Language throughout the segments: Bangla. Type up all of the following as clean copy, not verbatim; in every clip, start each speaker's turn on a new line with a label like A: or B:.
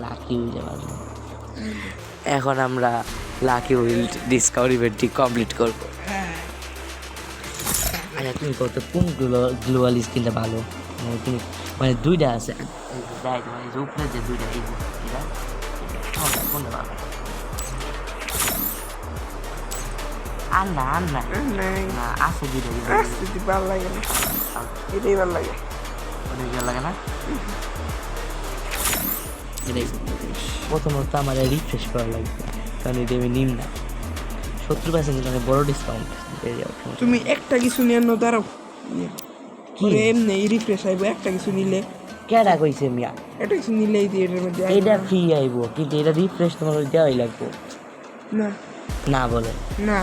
A: লাকি হুইলে মারবো। এখন আমরা লাকি হুইল ডিসকাউন্ট ইভেন্টটি কমপ্লিট করবো। আচ্ছা তুমি কত কোন গ্লোবাল স্কিনটা ভালো? মানে তুমি মানে দুইটা আছে দেখ মানে যে উপরে যে দুইটা এই কোনটা ভালো? আর না না আছে দুইটা
B: ভালো লাগে না, এটাই ভালো লাগে।
A: ওটাই ভালো লাগে না? এটাই প্রথমত আমার রিফ্রেশ করা লাগবে, কারণ এটা আমি নিম না 70% মানে বড় ডিসকাউন্ট।
B: তুমি একটা কিছু নিয়ে নো দাঁড়াও,
A: কি
B: এমনি রিফ্রেশ আইবো একটা কিছু নিলে।
A: কেডা কইছে মিয়া
B: একটা কিছু নিলে এই এটার মধ্যে
A: এটা ফ্রি আইবো, কিন্তু এটা রিফ্রেশ তোমার দেওয়াই লাগবে
B: না
A: না বলে
B: না।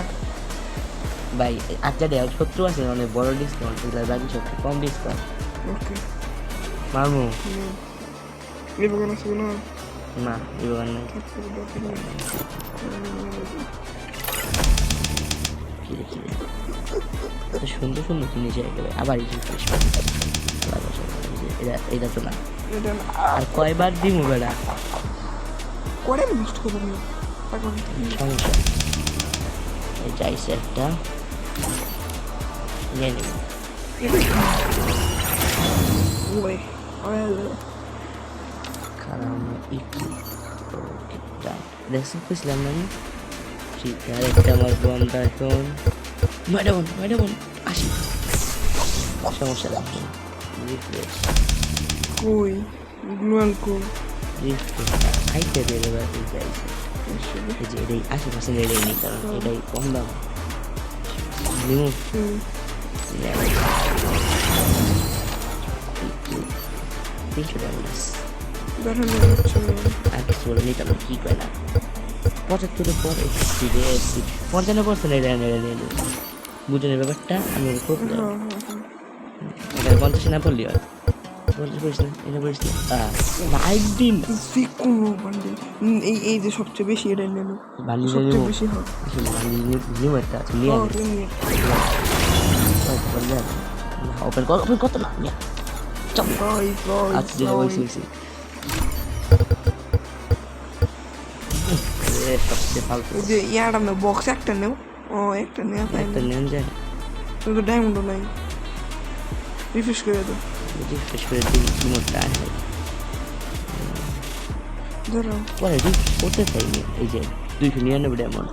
A: ভাই। আচ্ছা দেখ 70% মানে বড় ডিসকাউন্ট, বাকি সব কম ডিসকাউন্ট।
B: ওকে
A: মারমু
B: এবার কোনো আছে না?
A: না এবার নাই। কিরে কিরে এত সুন্দর সুন্দর জিনিস একেবারে আবার রিফ্রেশ এটা এটা তো না।
B: এটা
A: আর কয়বার দিমু বেড়া
B: করে নষ্ট করবো না
A: সমস্যা। এই চাইছে একটা নিয়ে নিব।
B: ওই
A: কারণ একটু দেখছি বুঝলাম না আমি। ঠিক আছে একটা আমার বন্ধ এখন ম্যাডাম আসি সমস্যা লাগবে রিফ্রেশ
B: কই গ্লোয়াল কই
A: রিফ্রেশ খাইতে দেবে বাকি চাইছে। এই যে এটাই 80% এটাই নেই, কারণ এটাই কম দাম। নিমু 300 টাকা
B: দেখানো হচ্ছে
A: আর কিছু বলে নিতাম কি কয় না 75 পরে 55% এটা নিয়ে নিল। বুঝলেন ব্যাপারটা? আমি খুব এখানে 50 না পড়লি হয় 50 পড়িস না, এটা পড়িস না লাইক দিন
B: যে কোনো বান্ডিল এই এই যে সবচেয়ে বেশি এটা নেন
A: বালি
B: সবচেয়ে বেশি হয়।
A: নিউ একটা আছে নিয়ে ওপেন কত না নিয়ে চল আচ্ছা যেটা বলছি সবচেয়ে ফালতু
B: যে ইয়ার আমরা বক্স একটা নেও। ও একটা নেওয়া তাই
A: একটা নেন যায়
B: তো ডায়মন্ডও নাই। রিফ্রেশ করে দাও
A: রিফ্রেশ করে দিই ইমোটটা আসে
B: ধরো
A: পরে রিফ্রেশ করতে চাইনি। এই যে 299 ডায়মন্ড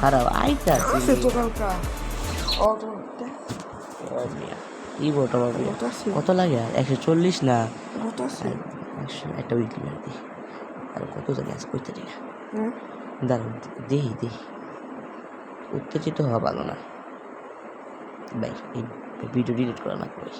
A: খারাপ আইতা
B: আছে তো কালকা ও তো
A: ই বটা পাবি কত লাগে? আর 140 না
B: কত আছে?
A: একটা উইকলি আর দিই আর কত জানি আজ করতে দিই না।
B: হ্যাঁ
A: দাঁড়ান দেখি উত্তেজিত হওয়া ভালো না ভাই। এই ভিডিও ডিলিট করা না ভাই।